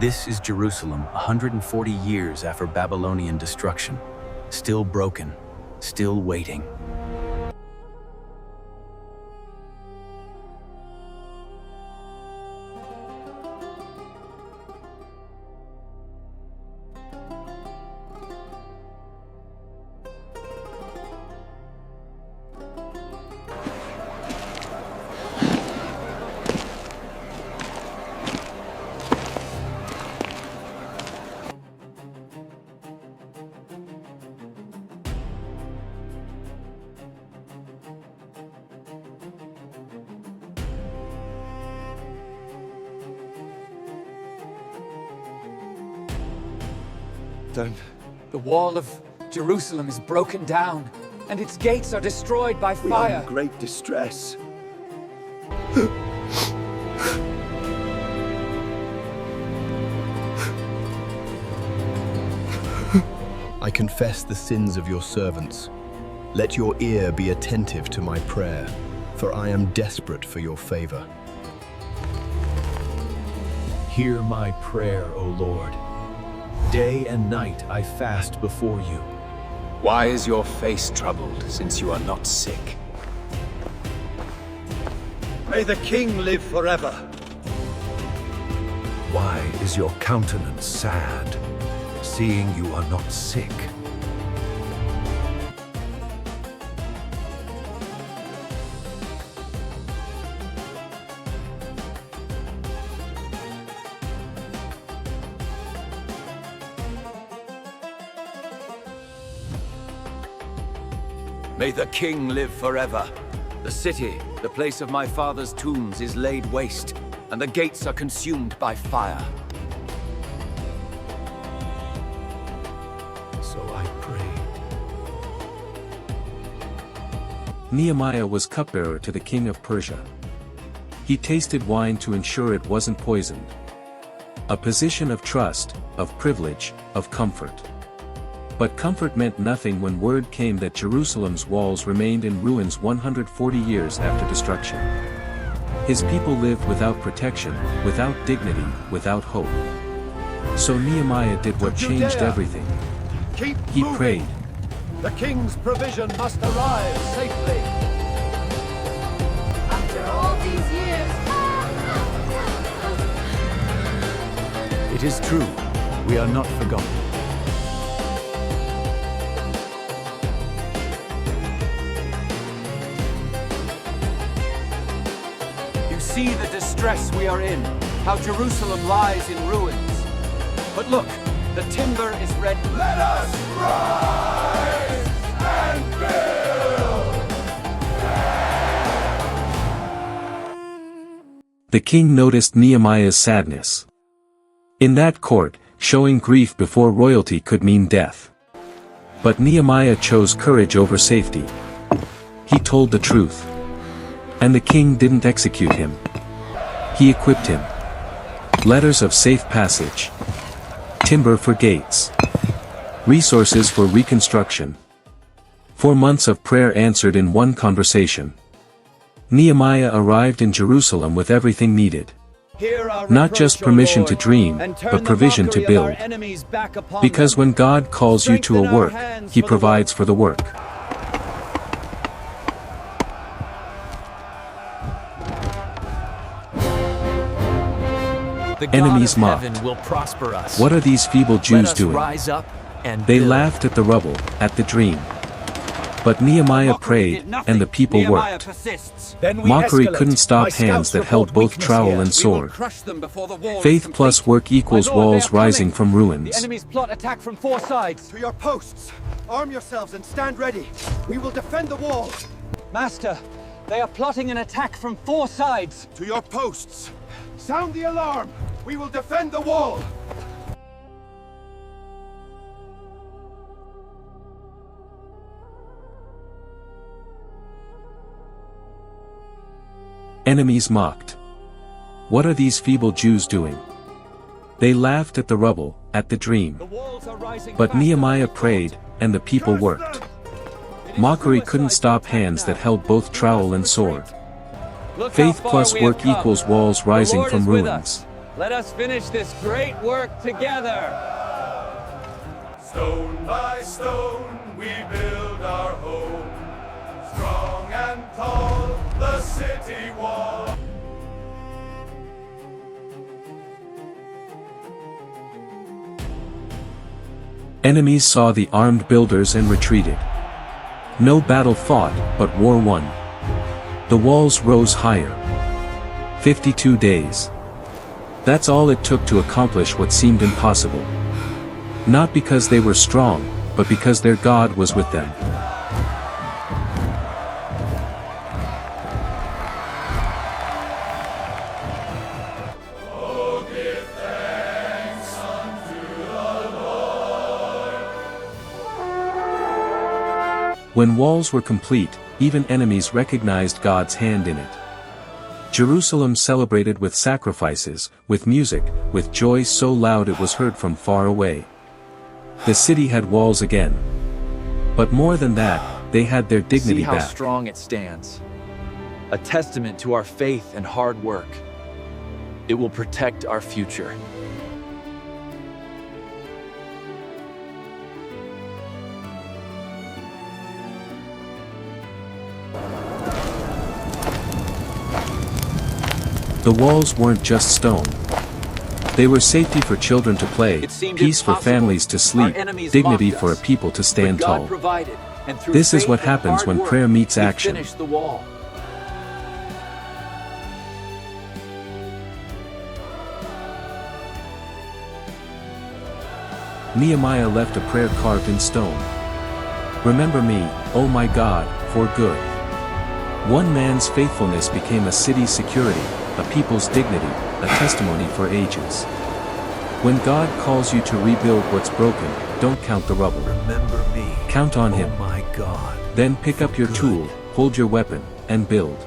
This is Jerusalem 140 years after Babylonian destruction. Still broken, still waiting. The wall of Jerusalem is broken down, and its gates are destroyed by fire. We are in great distress. I confess the sins of your servants. Let your ear be attentive to my prayer, for I am desperate for your favor. Hear my prayer, O Lord. Day and night I fast before you. Why is your face troubled, since you are not sick? May the king live forever. Why is your countenance sad, seeing you are not sick? May the king live forever. The city, the place of my father's tombs, is laid waste, and the gates are consumed by fire. So I prayed. Nehemiah was cupbearer to the king of Persia. He tasted wine to ensure it wasn't poisoned. A position of trust, of privilege, of comfort. But comfort meant nothing when word came that Jerusalem's walls remained in ruins 140 years after destruction. His people lived without protection, without dignity, without hope. So Nehemiah did what changed everything. He prayed. The king's provision must arrive safely. After all these years. It is true, we are not forgotten. See the distress we are in, how Jerusalem lies in ruins. But look, the timber is ready. Let us rise and build! The king noticed Nehemiah's sadness. In that court, showing grief before royalty could mean death. But Nehemiah chose courage over safety. He told the truth. And the king didn't execute him. He equipped him. Letters of safe passage. Timber for gates. Resources for reconstruction. 4 months of prayer answered in one conversation. Nehemiah arrived in Jerusalem with everything needed. Not just permission to dream, but provision to build. Because when God calls you to a work, He provides for the work. Enemies mocked. What are these feeble Jews doing? They laughed at the rubble, at the dream. But Nehemiah prayed, and the people worked. Mockery couldn't stop hands that held both trowel and sword. Faith plus work equals walls rising from ruins. The enemy's plot attack from 4 sides. To your posts! Arm yourselves and stand ready. We will defend the wall. Master, they are plotting an attack from 4 sides. To your posts! Sound the alarm! We will defend the wall! Enemies mocked. What are these feeble Jews doing? They laughed at the rubble, at the dream. But Nehemiah prayed, and the people worked. Mockery couldn't stop hands that held both trowel and sword. Faith plus work equals walls rising from ruins. Let us finish this great work together. Stone by stone we build our home. Strong and tall, the city wall. Enemies saw the armed builders and retreated. No battle fought, but war won. The walls rose higher. 52 days. That's all it took to accomplish what seemed impossible. Not because they were strong, but because their God was with them. When walls were complete, even enemies recognized God's hand in it. Jerusalem celebrated with sacrifices, with music, with joy so loud it was heard from far away. The city had walls again. But more than that, they had their dignity See how back. strong it stands. A testament to our faith and hard work. It will protect our future. The walls weren't just stone. They were safety for children to play, It seemed peace for impossible. families to sleep, Our enemies dignity mocked for a us. people to stand But God tall. provided, and through This is faith what and happens hard when work, prayer meets we action. finished the wall. Nehemiah left a prayer carved in stone. Remember me, O my God, for good. One man's faithfulness became a city's security, a people's dignity, a testimony for ages. When God calls you to rebuild what's broken, don't count the rubble. Remember me, Count on Him. oh my God. Then pick up your Good. tool, hold your weapon, and build.